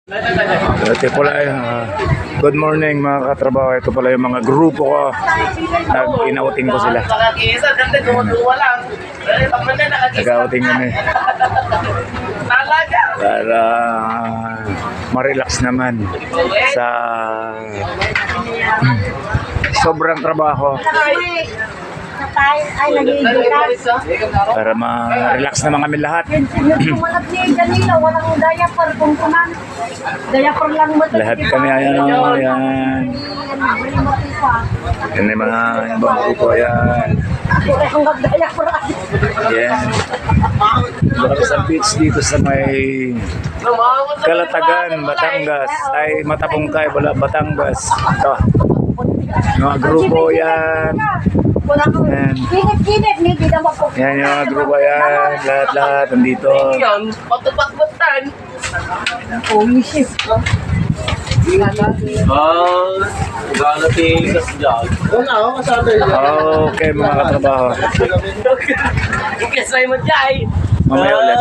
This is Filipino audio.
Ito pala, good morning mga katrabaho. Ito pala yung mga grupo ko. Nag-inauting ko sila. Nag-outing kami. Para ma-relax naman sa sobrang trabaho. Para ma-relax naman kami lahat. Lahat kami ayan o, yan. Yan yung mga ibang grupo, yan. Yan. Dito sa beach dito sa may Kalatagan, Batangas. Ay, Matapungkay, Batangas. Ito. Mga grupo yan. Yan. Yan yung mga grupo yan. Lahat-lahat nandito. Okay mga katrabaho. Mamaya ulit.